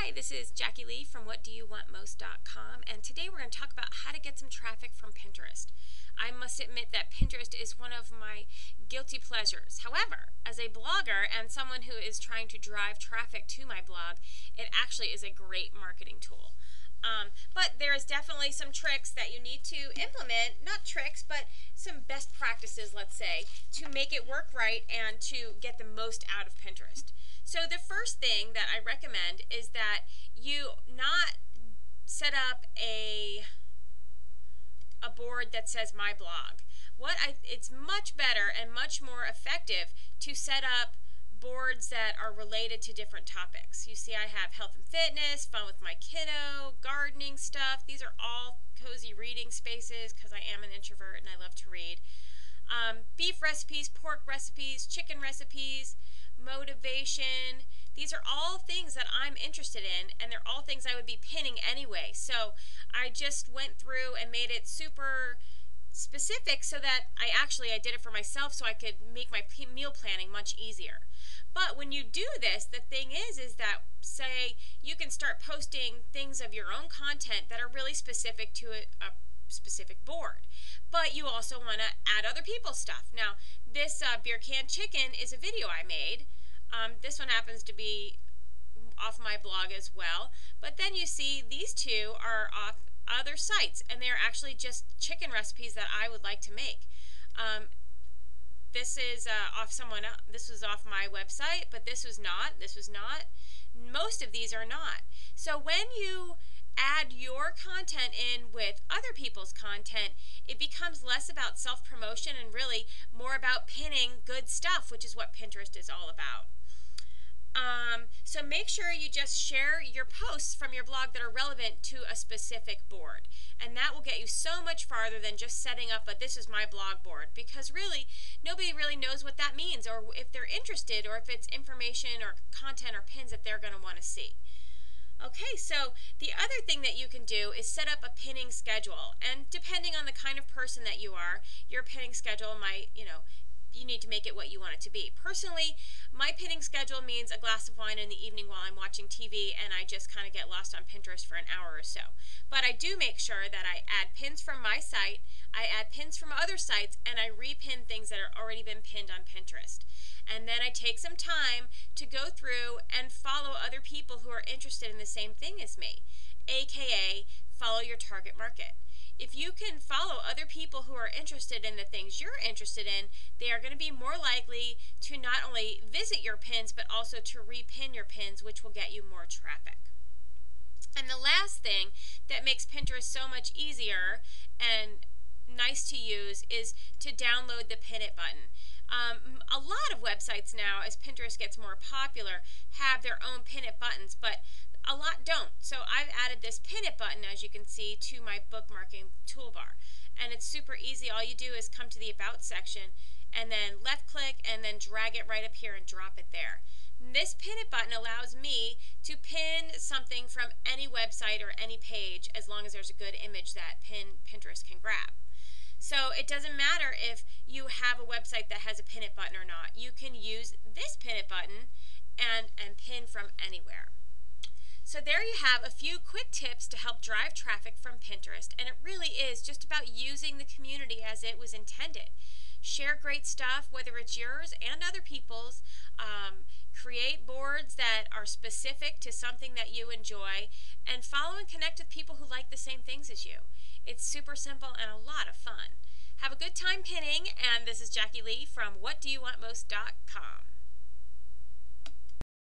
Hi, this is Jackie Lee from WhatDoYouWantMost.com, and today we're going to talk about how to get some traffic from Pinterest. I must admit that Pinterest is one of my guilty pleasures. However, as a blogger and someone who is trying to drive traffic to my blog, it actually is a great marketing tool. But there is definitely some tricks that you need to implement, not tricks, but some best practices, let's say, to make it work right and to get the most out of Pinterest. So the first thing that I recommend is that you not set up a board that says my blog. It's much better and much more effective to set up boards that are related to different topics. You see I have health and fitness, fun with my kiddo, gardening stuff. These are all cozy reading spaces because I am an introvert and I love to read. Beef recipes, pork recipes, chicken recipes, motivation. These are all things that I'm interested in, and they're all things I would be pinning anyway. So I just went through and made it super specific so that I did it for myself so I could make my meal planning much easier. But when you do this, the thing is that, say, you can start posting things of your own content that are really specific to a specific board. But you also want to add other people's stuff. Now, this beer can chicken is a video I made. This one happens to be off my blog as well. But then you see these two are off other sites, and they're actually just chicken recipes that I would like to make. This is off someone else. This was off my website, but this was not. This was not. Most of these are not. So when you add your content in with other people's content, it becomes less about self-promotion and really more about pinning good stuff, which is what Pinterest is all about. So make sure you just share your posts from your blog that are relevant to a specific board. And that will get you so much farther than just setting up a "this is my blog" board, because really nobody really knows what that means, or if they're interested, or if it's information or content or pins that they're going to want to see. Okay, so the other thing that you can do is set up a pinning schedule. And depending on the kind of person that you are, your pinning schedule might, you need to make it what you want it to be. Personally, my pinning schedule means a glass of wine in the evening while I'm watching TV, and I just kind of get lost on Pinterest for an hour or so. But I do make sure that I add pins from my site, I add pins from other sites, and I repin things that have already been pinned on Pinterest. And then I take some time to go through and follow other people who are interested in the same thing as me, aka follow your target market. If you can follow other people who are interested in the things you're interested in, they are going to be more likely to not only visit your pins, but also to repin your pins, which will get you more traffic. And the last thing that makes Pinterest so much easier and nice to use is to download the Pin It button. A lot of websites now, as Pinterest gets more popular, have their own Pin It buttons, but a lot don't. So I've added this Pin It button, as you can see, to my bookmarking toolbar. And it's super easy. All you do is come to the About section and then left click and then drag it right up here and drop it there. This Pin It button allows me to pin something from any website or any page as long as there's a good image that Pinterest can grab. So it doesn't matter if you have a website that has a Pin It button or not. You can use this Pin It button and pin from anywhere. So there you have a few quick tips to help drive traffic from Pinterest, and it really is just about using the community as it was intended. Share great stuff, whether it's yours and other people's. Create boards that are specific to something that you enjoy, and follow and connect with people who like the same things as you. It's super simple and a lot of fun. Have a good time pinning, and this is Jackie Lee from WhatDoYouWantMost.com.